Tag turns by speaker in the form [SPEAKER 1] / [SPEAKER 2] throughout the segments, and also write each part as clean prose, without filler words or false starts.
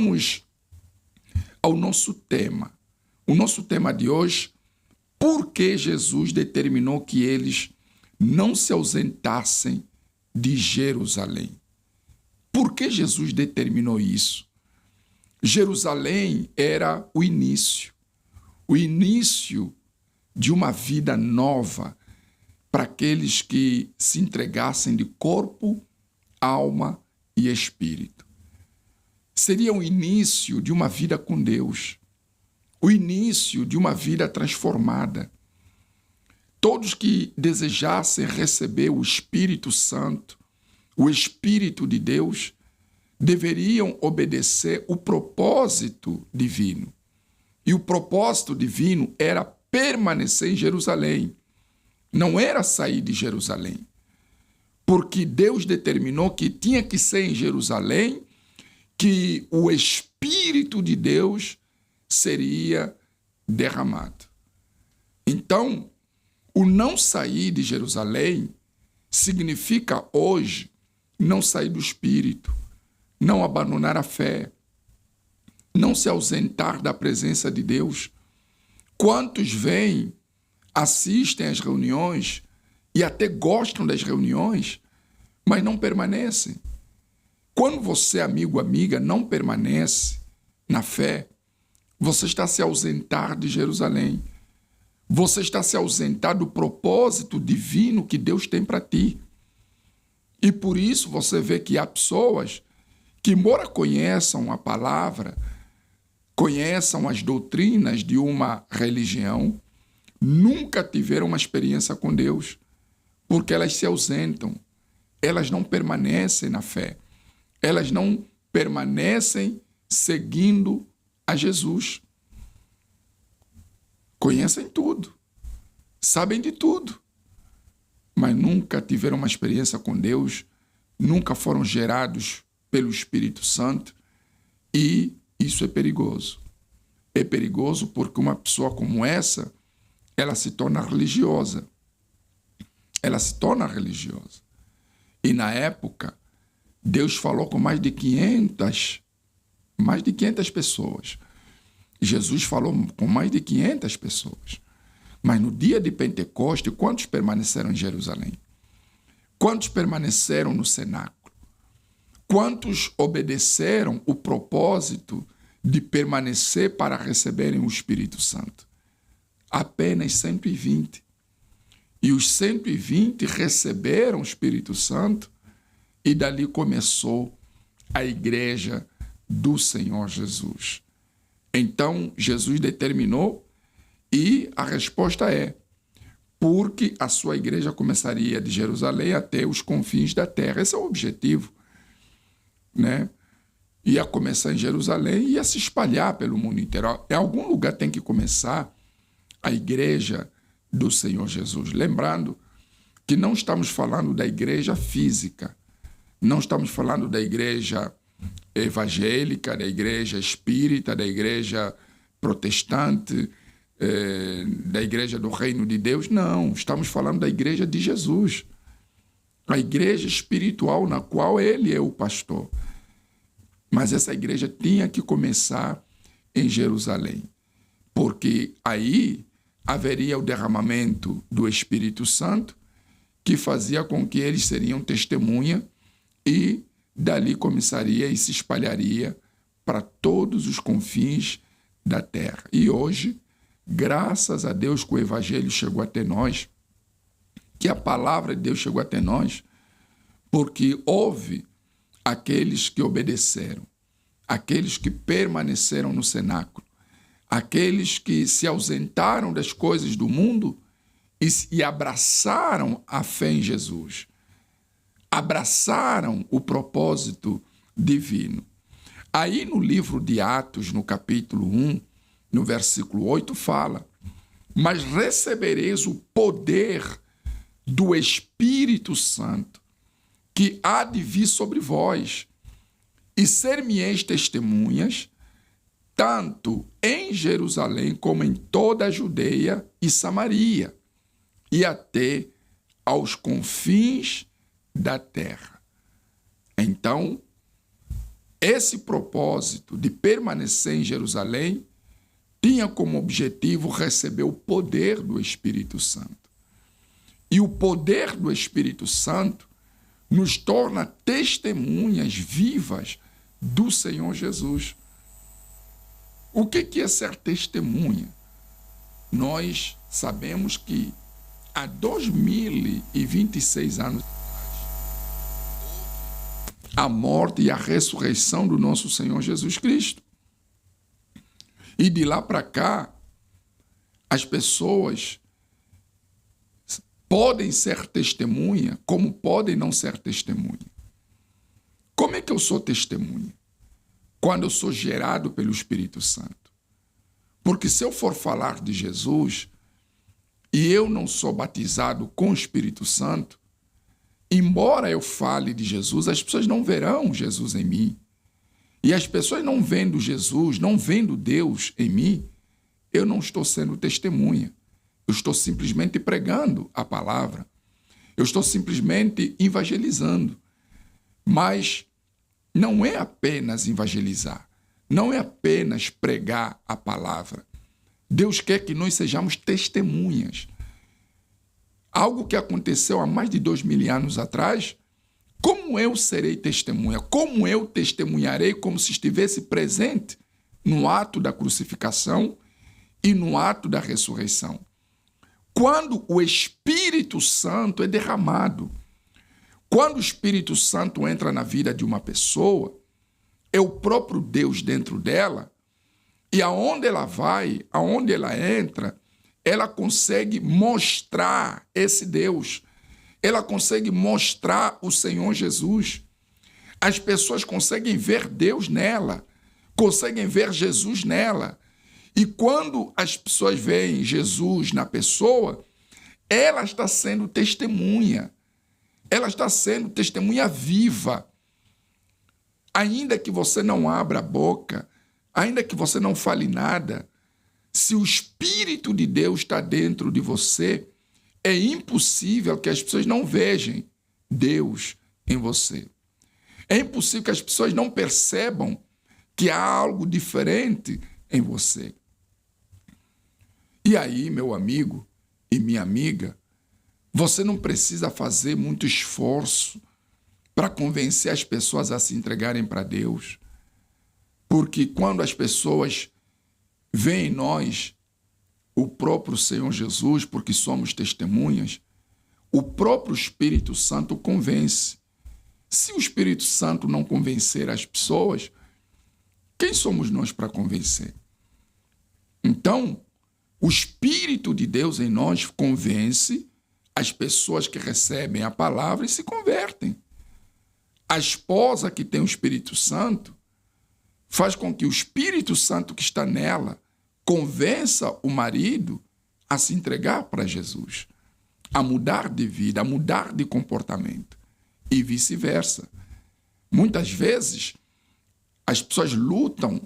[SPEAKER 1] vamos ao nosso tema. O nosso tema de hoje, por que Jesus determinou que eles não se ausentassem de Jerusalém? Por que Jesus determinou isso? Jerusalém era o início de uma vida nova para aqueles que se entregassem de corpo, alma e espírito. Seria o início de uma vida com Deus, o início de uma vida transformada. Todos que desejassem receber o Espírito Santo, o Espírito de Deus, deveriam obedecer o propósito divino. E o propósito divino era permanecer em Jerusalém. Não era sair de Jerusalém. Porque Deus determinou que tinha que ser em Jerusalém que o Espírito de Deus seria derramado. Então, o não sair de Jerusalém significa hoje não sair do Espírito, não abandonar a fé, não se ausentar da presença de Deus. Quantos vêm, assistem às reuniões e até gostam das reuniões, mas não permanecem? Quando você, amigo, amiga, não permanece na fé, você está se ausentar de Jerusalém. Você está se ausentar do propósito divino que Deus tem para ti. E por isso você vê que há pessoas que, embora conheçam a palavra, conheçam as doutrinas de uma religião, nunca tiveram uma experiência com Deus, porque elas se ausentam, elas não permanecem na fé, elas não permanecem seguindo a Jesus. Conhecem tudo, sabem de tudo, mas nunca tiveram uma experiência com Deus, nunca foram gerados pelo Espírito Santo, e isso é perigoso. É perigoso porque uma pessoa como essa, ela se torna religiosa. Ela se torna religiosa. E na época, Deus falou com mais de 500 pessoas. Jesus falou com mais de 500 pessoas. Mas no dia de Pentecoste, quantos permaneceram em Jerusalém? Quantos permaneceram no cenáculo? Quantos obedeceram o propósito de permanecer para receberem o Espírito Santo? Apenas 120. E os 120 receberam o Espírito Santo e dali começou a igreja do Senhor Jesus. Então, Jesus determinou e a resposta é porque a sua igreja começaria de Jerusalém até os confins da terra. Esse é o objetivo, né? Ia começar em Jerusalém e ia se espalhar pelo mundo inteiro. Em algum lugar tem que começar a igreja do Senhor Jesus. Lembrando que não estamos falando da igreja física, não estamos falando da igreja evangélica, da igreja espírita, da igreja protestante, da igreja do reino de Deus. Não, estamos falando da igreja de Jesus, a igreja espiritual na qual ele é o pastor. Mas essa igreja tinha que começar em Jerusalém, porque aí haveria o derramamento do Espírito Santo, que fazia com que eles seriam testemunha e dali começaria e se espalharia para todos os confins da terra. E hoje, graças a Deus que o Evangelho chegou até nós, que a palavra de Deus chegou até nós, porque houve aqueles que obedeceram, aqueles que permaneceram no cenáculo, aqueles que se ausentaram das coisas do mundo e abraçaram a fé em Jesus, abraçaram o propósito divino. Aí no livro de Atos, no capítulo 1, no versículo 8, fala: mas recebereis o poder do Espírito Santo, que há de vir sobre vós, e ser-me-eis testemunhas, tanto em Jerusalém como em toda a Judeia e Samaria, e até aos confins da terra. Então, Esse propósito de permanecer em Jerusalém tinha como objetivo receber o poder do Espírito Santo. E o poder do Espírito Santo nos torna testemunhas vivas do Senhor Jesus. O que é ser testemunha? Nós sabemos que há 2026 anos a morte e a ressurreição do nosso Senhor Jesus Cristo. E de lá para cá, as pessoas podem ser testemunha, como podem não ser testemunha. Como é que eu sou testemunha? Quando eu sou gerado pelo Espírito Santo. Porque se eu for falar de Jesus e eu não sou batizado com o Espírito Santo, embora eu fale de Jesus, as pessoas não verão Jesus em mim. E as pessoas não vendo Jesus, não vendo Deus em mim, eu não estou sendo testemunha. Eu estou simplesmente pregando a palavra. Eu estou simplesmente evangelizando. Mas não é apenas evangelizar. Não é apenas pregar a palavra. Deus quer que nós sejamos testemunhas. Algo que aconteceu há mais de 2000 anos atrás, como eu serei testemunha? Como eu testemunharei como se estivesse presente no ato da crucificação e no ato da ressurreição? Quando o Espírito Santo é derramado, quando o Espírito Santo entra na vida de uma pessoa, é o próprio Deus dentro dela, e aonde ela vai, aonde ela entra, ela consegue mostrar esse Deus. Ela consegue mostrar o Senhor Jesus. As pessoas conseguem ver Deus nela, conseguem ver Jesus nela. E quando as pessoas veem Jesus na pessoa, ela está sendo testemunha. Ela está sendo testemunha viva. Ainda que você não abra a boca, ainda que você não fale nada, se o Espírito de Deus está dentro de você, é impossível que as pessoas não vejam Deus em você. É impossível que as pessoas não percebam que há algo diferente em você. E aí, meu amigo e minha amiga, você não precisa fazer muito esforço para convencer as pessoas a se entregarem para Deus. Porque quando as pessoas veem em nós o próprio Senhor Jesus, porque somos testemunhas, o próprio Espírito Santo convence. Se o Espírito Santo não convencer as pessoas, quem somos nós para convencer? Então, o Espírito de Deus em nós convence as pessoas que recebem a palavra e se convertem. A esposa que tem o Espírito Santo faz com que o Espírito Santo que está nela convença o marido a se entregar para Jesus, a mudar de vida, a mudar de comportamento e vice-versa. Muitas vezes, as pessoas lutam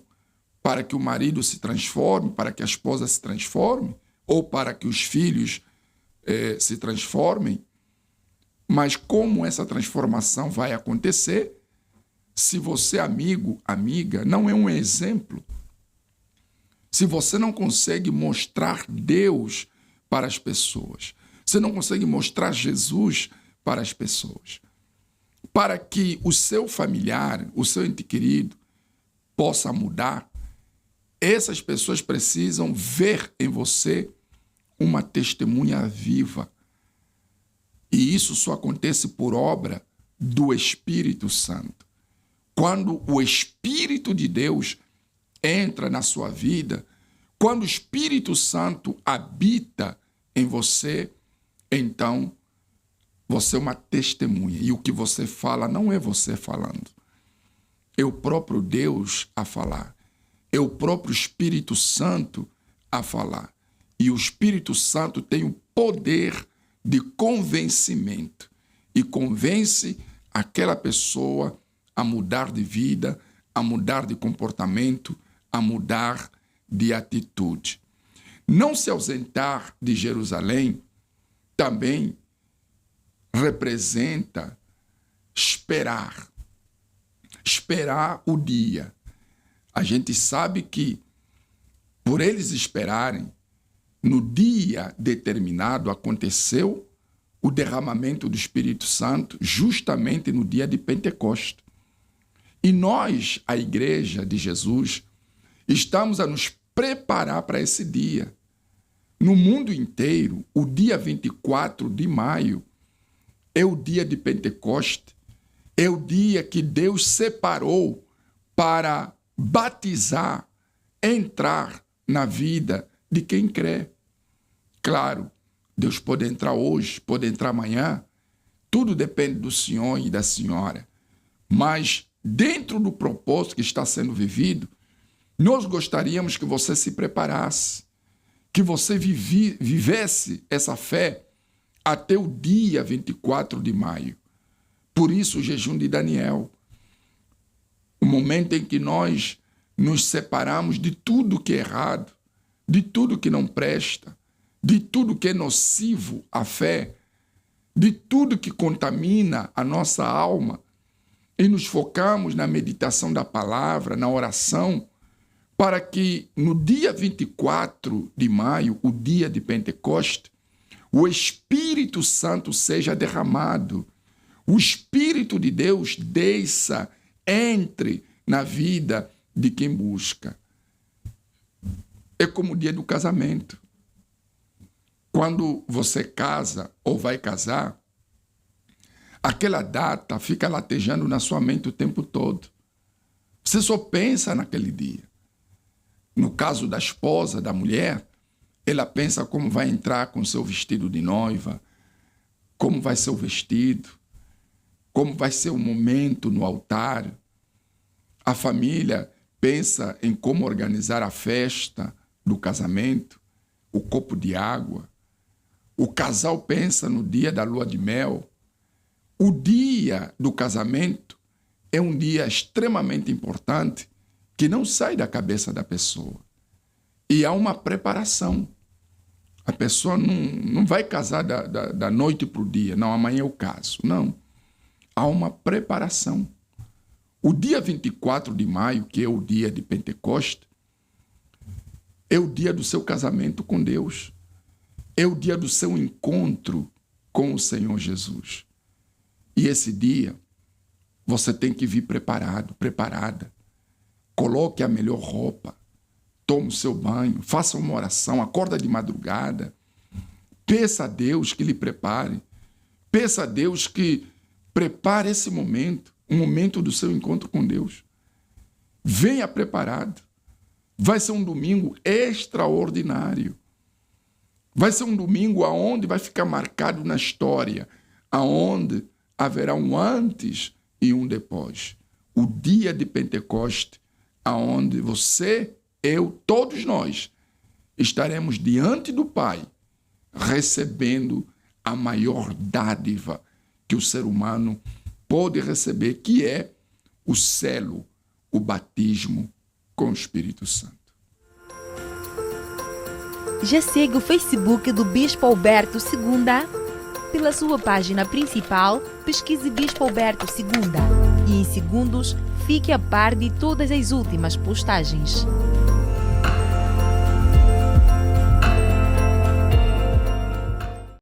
[SPEAKER 1] para que o marido se transforme, para que a esposa se transforme, ou para que os filhos se transformem. Mas como essa transformação vai acontecer se você, amigo, amiga, não é um exemplo? Se você não consegue mostrar Deus para as pessoas, você não consegue mostrar Jesus para as pessoas, para que o seu familiar, o seu ente querido, possa mudar, essas pessoas precisam ver em você uma testemunha viva. E isso só acontece por obra do Espírito Santo. Quando o Espírito de Deus entra na sua vida, quando o Espírito Santo habita em você, então você é uma testemunha. E o que você fala não é você falando. É o próprio Deus a falar. É o próprio Espírito Santo a falar. E o Espírito Santo tem o poder de convencimento. E convence aquela pessoa a mudar de vida, a mudar de comportamento, a mudar de atitude. Não se ausentar de Jerusalém também representa esperar. esperar o dia. A gente sabe que, por eles esperarem, no dia determinado aconteceu o derramamento do Espírito Santo, justamente no dia de Pentecostes. E nós, a Igreja de Jesus, estamos a nos preparar para esse dia. No mundo inteiro, o dia 24 de maio é o dia de Pentecostes, é o dia que Deus separou para batizar, entrar na vida de quem crê. Claro, Deus pode entrar hoje, pode entrar amanhã, tudo depende do senhor e da senhora. Mas dentro do propósito que está sendo vivido, nós gostaríamos que você se preparasse, que você vivesse essa fé até o dia 24 de maio. Por isso o jejum de Daniel, o momento em que nós nos separamos de tudo que é errado, de tudo que não presta, de tudo que é nocivo à fé, de tudo que contamina a nossa alma, e nos focamos na meditação da palavra, na oração, para que no dia 24 de maio, o dia de Pentecostes, o Espírito Santo seja derramado, o Espírito de Deus desça, entre na vida de quem busca. É como o dia do casamento. Quando você casa ou vai casar, aquela data fica latejando na sua mente o tempo todo. Você só pensa naquele dia. No caso da esposa, da mulher, ela pensa como vai entrar com seu vestido de noiva, como vai ser o vestido, como vai ser o momento no altar. A família pensa em como organizar a festa do casamento, o copo de água. O casal pensa no dia da lua de mel. O dia do casamento é um dia extremamente importante que não sai da cabeça da pessoa. E há uma preparação. A pessoa não vai casar da noite para o dia. Não, amanhã eu caso. Não. Há uma preparação. O dia 24 de maio, que é o dia de Pentecostes, é o dia do seu casamento com Deus. É o dia do seu encontro com o Senhor Jesus. E esse dia, você tem que vir preparado, preparada. Coloque a melhor roupa, tome o seu banho, faça uma oração, acorda de madrugada. Peça a Deus que lhe prepare. Peça a Deus que prepare esse momento, o momento do seu encontro com Deus. Venha preparado. Vai ser um domingo extraordinário. Vai ser um domingo aonde vai ficar marcado na história, aonde haverá um antes e um depois. O dia de Pentecostes, aonde você, eu, todos nós, estaremos diante do Pai, recebendo a maior dádiva que o ser humano pode receber, que é o selo, o batismo com o Espírito Santo.
[SPEAKER 2] Já segue o Facebook do Bispo Alberto Segunda? Pela sua página principal, pesquise Bispo Alberto Segunda e em segundos fique a par de todas as últimas postagens.